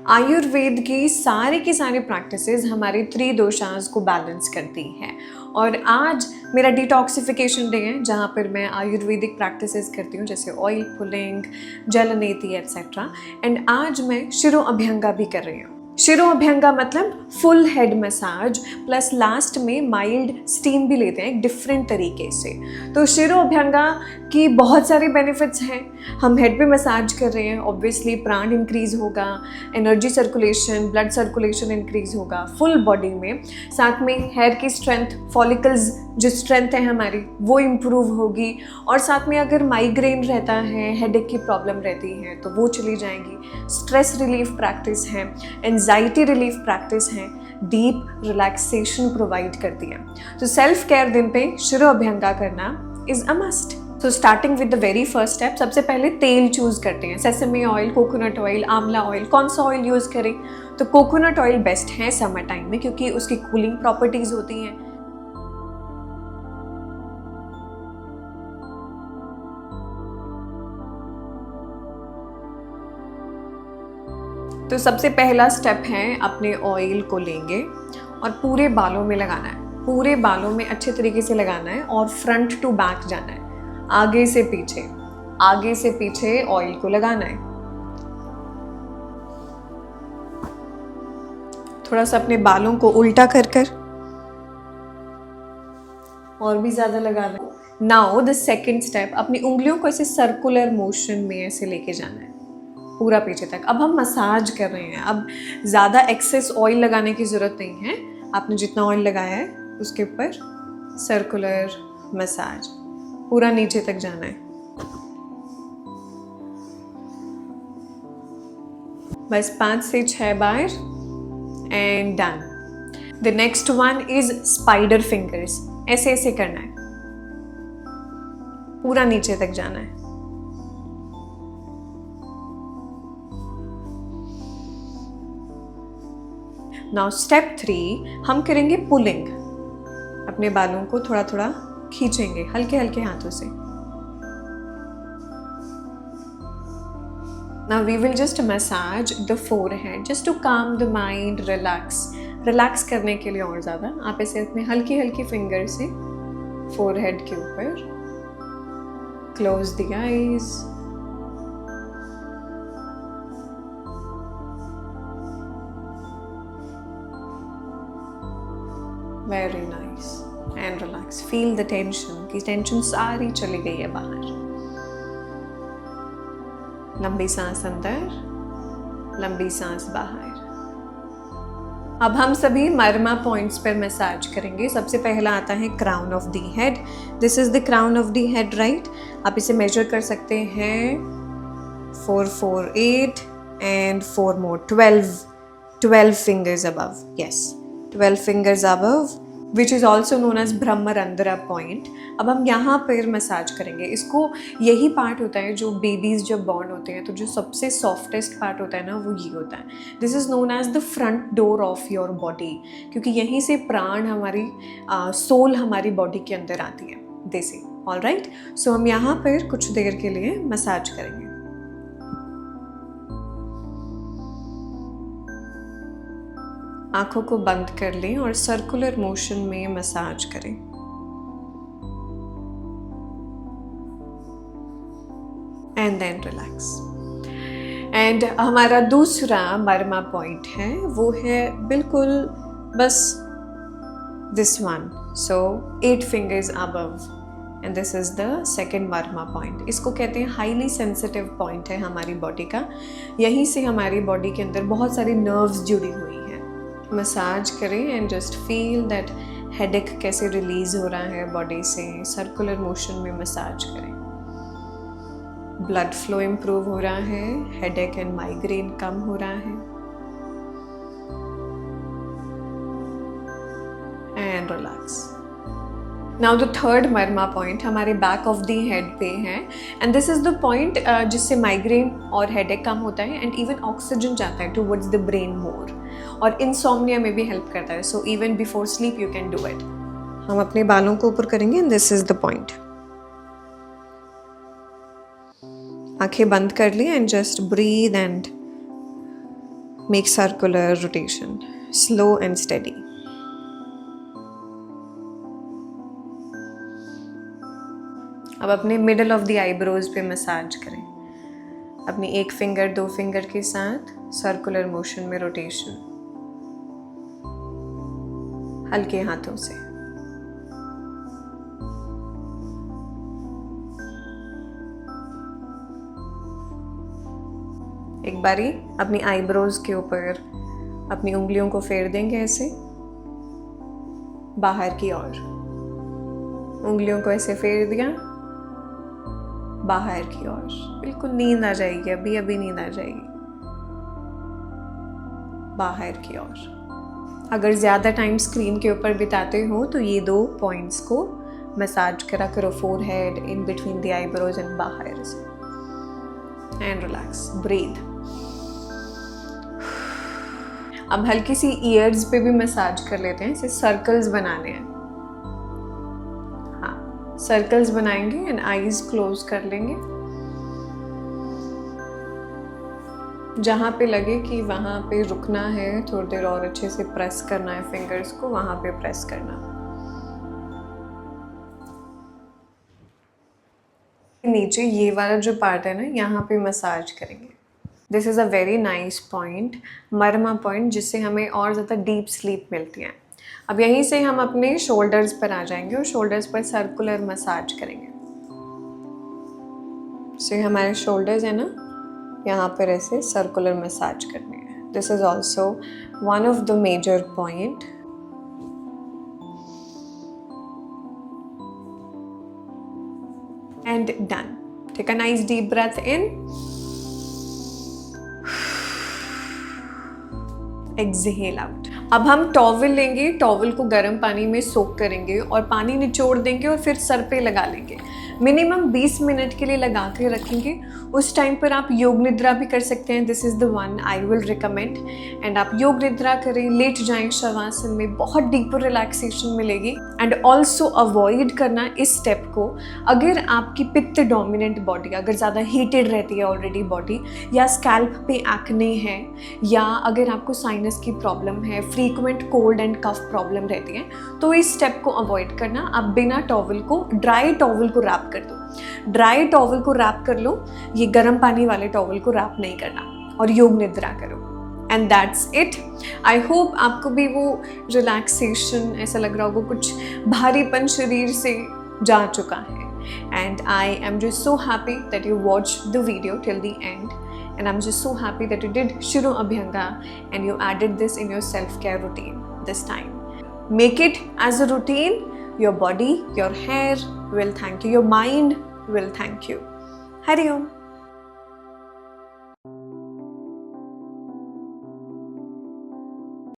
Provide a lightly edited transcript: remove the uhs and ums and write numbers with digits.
आयुर्वेद की सारी प्रैक्टिसेस हमारे त्रिदोषास को बैलेंस करती हैं। और आज मेरा डिटॉक्सिफिकेशन डे है, जहाँ पर मैं आयुर्वेदिक प्रैक्टिसेस करती हूँ, जैसे ऑयल पुलिंग, जलनेति एट्सेट्रा। एंड आज मैं शिरो अभ्यंगा भी कर रही हूँ। शिरो अभ्यंगा मतलब full head massage plus last में माइल्ड स्टीम भी लेते हैं एक डिफरेंट तरीके से। तो शिरो अभ्यंगा की बहुत सारे बेनिफिट्स हैं। हम हेड पे मसाज कर रहे हैं, ऑब्वियसली प्राण इंक्रीज होगा, energy circulation, blood circulation increase होगा फुल बॉडी में। साथ में हेयर की स्ट्रेंथ, फॉलिकल्स जो स्ट्रेंथ है हमारी वो इम्प्रूव होगी। और साथ में अगर माइग्रेन रहता है, हेडेक की प्रॉब्लम रहती है तो वो चली जाएगी। स्ट्रेस रिलीफ प्रैक्टिस है, एंजाइटी रिलीफ प्रैक्टिस है, डीप रिलैक्सेशन प्रोवाइड करती है। तो सेल्फ केयर दिन पे शिरो अभ्यंगा करना इज अ मस्ट। तो starting with the very first step, सबसे पहले तेल चूज करते हैं। सेसमी ऑयल, कोकोनट ऑयल, आंवला ऑयल, कौन सा ऑयल यूज करें? तो कोकोनट ऑयल बेस्ट है समर टाइम में, क्योंकि उसकी कूलिंग प्रॉपर्टीज होती हैं। तो सबसे पहला स्टेप है, अपने ऑयल को लेंगे और पूरे बालों में लगाना है। पूरे बालों में अच्छे तरीके से लगाना है और फ्रंट टू बैक जाना है, आगे से पीछे ऑयल को लगाना है। थोड़ा सा अपने बालों को उल्टा कर और भी ज्यादा लगाना है। नाउ द सेकंड स्टेप, अपनी उंगलियों को ऐसे सर्कुलर मोशन में ऐसे लेके जाना है पूरा पीछे तक। अब हम मसाज कर रहे हैं, अब ज़्यादा एक्सेस ऑयल लगाने की ज़रूरत नहीं है। आपने जितना ऑयल लगाया है उसके ऊपर सर्कुलर मसाज पूरा नीचे तक जाना है। बस 5 से 6 बार and done. The next one is spider fingers. ऐसे ऐसे करना है, पूरा नीचे तक जाना है। नाउ स्टेप 3, हम करेंगे पुलिंग। अपने बालों को थोड़ा थोड़ा खींचेंगे हल्के हल्के हाथों से। Now we will just massage the forehead just to calm the mind, relax करने के लिए। और ज़्यादा आप ऐसे अपने हल्की हल्की फिंगर से फोरहेड के ऊपर, close the eyes. Very nice and relax. Feel the tension, की टेंशन सारी चली गई है बाहर। लंबी सांस अंदर, लंबी सांस बाहर। अब हम सभी मर्मा पॉइंट्स पर मसाज करेंगे। सबसे पहला आता है crown of the head. This is the crown of the head, right? आप इसे मेजर कर सकते हैं 4, 4, 8 and 4 more, 12 fingers above. Yes, 12 fingers above, which is also known as Brahmarandhra point. अब हम यहाँ पर मसाज करेंगे इसको। यही पार्ट होता है जो बेबीज जब बॉर्न होते हैं तो जो सबसे सॉफ्टेस्ट पार्ट होता है ना, वो ये होता है। This is known as the front door of your body, क्योंकि यहीं से प्राण, हमारी सोल हमारी बॉडी के अंदर आती है। देसी, ऑल राइट। सो हम यहाँ पर कुछ देर के लिए मसाज करेंगे। आंखों को बंद कर लें और सर्कुलर मोशन में मसाज करें। And then relax. एंड हमारा दूसरा मर्मा पॉइंट है, वो है बिल्कुल बस this one. So 8 fingers above, and this is the second marma point. इसको कहते हैं हाईली सेंसिटिव पॉइंट है हमारी बॉडी का। यहीं से हमारी बॉडी के अंदर बहुत सारी नर्व्स जुड़ी हुई हैं। मसाज करें and just feel that headache कैसे रिलीज हो रहा है बॉडी से। सर्कुलर मोशन में मसाज करें। ब्लड फ्लो इम्प्रूव हो रहा है, हेडेक एंड माइग्रेन कम हो रहा है। And relax. Now the third Marma point हमारे बैक ऑफ द हेड पे है, and this is the point जिससे माइग्रेन और हेडेक कम होता है एंड इवन ऑक्सीजन जाता है टुवर्ड्स द ब्रेन मोर, और इंसोम्निया में भी हेल्प करता है। So even before sleep you can do it. हम अपने बालों को ऊपर करेंगे and this is the point. आंखें बंद कर ली and just breathe and Make circular rotation, slow and steady. अब अपने मिडल ऑफ द आईब्रोज पे मसाज करें। अपनी एक फिंगर दो फिंगर के साथ सर्कुलर मोशन में रोटेशन, हल्के हाथों से। एक बारी अपनी आईब्रोज के ऊपर अपनी उंगलियों को फेर देंगे ऐसे बाहर की ओर। उंगलियों को ऐसे फेर दिया बाहर की ओर। बिल्कुल नींद आ जाएगी, अभी अभी नींद आ जाएगी। बाहर की ओर। अगर ज़्यादा टाइम स्क्रीन के ऊपर बिताते हो तो ये 2 पॉइंट्स को मसाज करा करो, forehead, in between the eyebrows and बाहर से। And relax, breathe. अब हल्की सी ईयर्स पे भी मसाज कर लेते हैं, इसे सर्कल्स बनाने हैं। हाँ, सर्कल्स बनाएंगे एंड आईज क्लोज कर लेंगे। जहाँ पे लगे कि वहाँ पे रुकना है, थोड़ी देर और अच्छे से प्रेस करना है फिंगर्स को, वहाँ पे प्रेस करना। नीचे ये वाला जो पार्ट है ना, यहाँ पे मसाज करेंगे। This is a very nice point, marma point, जिससे हमें और ज़्यादा डीप स्लीप मिलती है। अब यहीं से हम अपने शोल्डर्स पर आ जाएंगे और शोल्डर्स पर सर्कुलर मसाज करेंगे। से हमारे शोल्डर्स है ना, यहाँ पर ऐसे सर्कुलर मसाज करनी है। This is also one of the major point. And done. Take a nice deep breath in, exhale out. अब हम टॉवल लेंगे, टॉवल को गर्म पानी में सोक करेंगे और पानी निचोड़ देंगे और फिर सर पे लगा लेंगे। मिनिमम 20 मिनट के लिए लगा के रखेंगे। उस टाइम पर आप योग निद्रा भी कर सकते हैं। This is the one I will recommend. And आप योग निद्रा करें, लेट जाएं शवासन में, बहुत डीपर रिलैक्सेशन मिलेगी। एंड ऑल्सो अवॉइड करना इस स्टेप को अगर आपकी पित्त डोमिनेंट बॉडी, अगर ज़्यादा हीटेड रहती है ऑलरेडी बॉडी, या स्कैल्प पे एक्ने है, या अगर आपको साइनस की प्रॉब्लम है, frequent cold and cough problem रहती है, तो इस स्टेप को अवॉइड करना। आप बिना टॉवल को, ड्राई टॉवल को रैप कर दो। ड्राई टॉवल को रैप कर लो, ये गर्म पानी वाले टॉवल को रैप नहीं करना, और योग निद्रा करो। And that's it. I hope आपको भी वो रिलैक्सेशन ऐसा लग रहा होगा, कुछ भारीपन शरीर से जा चुका है। And I am just so happy that you watch the video till the end. And I'm just so happy that you did Shiru Abhyanga and you added this in your self-care routine this time. Make it as a routine. Your body, your hair will thank you. Your mind will thank you. Hari Om.